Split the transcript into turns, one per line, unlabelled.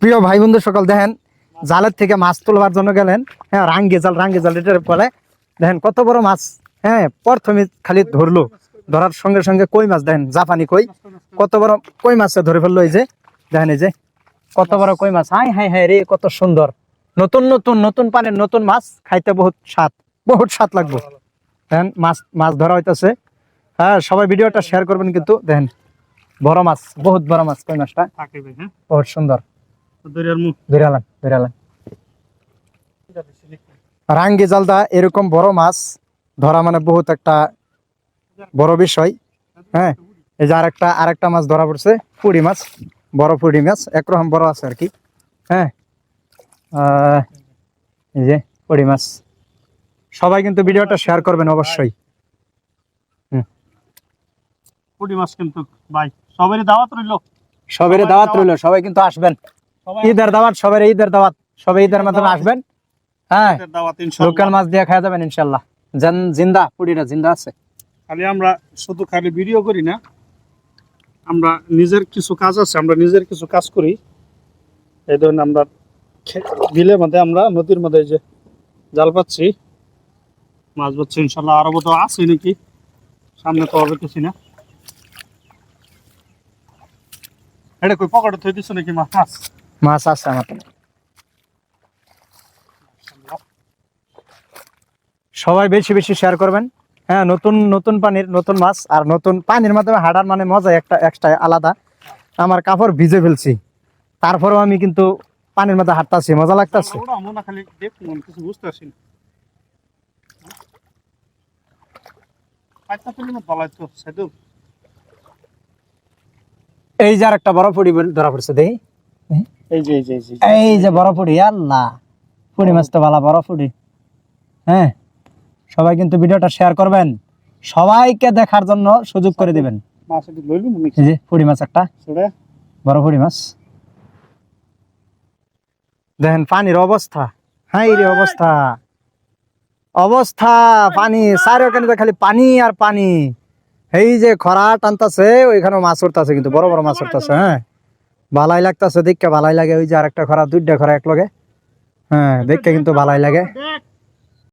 প্রিয় ভাই বন্ধু সকল দেখেন জালের থেকে মাছ তুলবার জন্য গেলেন। হ্যাঁ, রাঙ্গি জাল এটার পরে দেখেন কত বড় মাছ। হ্যাঁ, প্রথমে খালি ধরলো, ধরার সঙ্গে সঙ্গে কই মাছ দেখেন, জাপানি কই, কত বড় কই মাছটা ধরে ফেললো। এই যে দেখেন, এই যে কত বড় কই মাছ। হাই হাই হাই রে, কত সুন্দর। নতুন নতুন নতুন পানির নতুন মাছ, খাইতে বহুত স্বাদ লাগবে। দেখেন মাছ মাছ ধরা হইতেছে। হ্যাঁ, সবাই ভিডিওটা শেয়ার করবেন কিন্তু। দেখেন বড় মাছ, বহুত বড় মাছ কই মাছটা, বহুত সুন্দর। রাঙ্গি জালদা এরকম বড় মাছ ধরা মানে বহুত একটা বড় বিষয়। হ্যাঁ, এই যে আরেকটা মাছ ধরা পড়ছে, পুঁটি মাছ, বড় পুঁটি মাছ, একরকম বড় আছে আর কি। হ্যাঁ, এই যে পুঁটি মাছ। সবাই কিন্তু ভিডিওটা শেয়ার করবেন অবশ্যই।
পুঁটি মাছ কিন্তু ভাই সবারই দাওয়াত রইল,
সবাই কিন্তু আসবেন। ঈদের দাওয়াত, সবাই ঈদের মাধ্যমে আসবেন। হ্যাঁ, লোকাল মাছ দিয়ে খাওয়া যাবেন ইনশাল্লাহ। জিন্দা পুঁটিটা জিন্দা আছে।
আমরা শুধু খালি ভিডিও করি না, আমরা নিজের কিছু কাজ আছে, আমরা নিজের কিছু কাজ করি। এই ধরুন আমরা বিলের মধ্যে, আমরা নদীর মধ্যে যে জাল পাচ্ছি, মাছ পাচ্ছি ইনশাল্লাহ। আরো তো আছে নাকি সামনে, তো হবে কিছু না। এটা কই পকেটে থই দিছ নাকি মাছ?
মাছ আছে আমার। সবাই বেশি বেশি শেয়ার করবেন। হ্যাঁ, নতুন নতুন পানির নতুন মাছ, আর নতুন পানির মাধ্যমে হাঁটার মানে মজা একটা এক্সট্রা আলাদা। আমার কাপড় ভিজে ফেলছি, তারপরেও আমি কিন্তু পানির মধ্যে হাঁটতাছি, মজা লাগতাছে।
খালি কিছু বুঝতে পারছি না।
এই যে আর একটা বড় পুঁটি ধরা পড়ছে, দেখি। এই যে বড় পুঁটি, আল্লাহ, পুঁটি মাছ তো ভালো বড় পুঁটি। হ্যাঁ, সবাই কিন্তু ভিডিওটা শেয়ার করবেন, সবাইকে দেখার জন্য সুযোগ করে দিবেন। এই যে পুঁটি মাছ, একটা বড় পুঁটি মাছ। দেখেন পানির অবস্থা, হাই রে অবস্থা পানি চারিখানে খালি পানি আর পানি। এই যে খরা টানতাছে, ওইখানে মাছ উঠতেছে, কিন্তু বড় বড় মাছ উঠতেছে। হ্যাঁ, ভালাই লাগতেছে, দেখতে ভালাই লাগে। ওই যে আরেকটা খরা, দুইটা খরা এক লগে। হ্যাঁ, দেখতে কিন্তু ভালাই লাগে।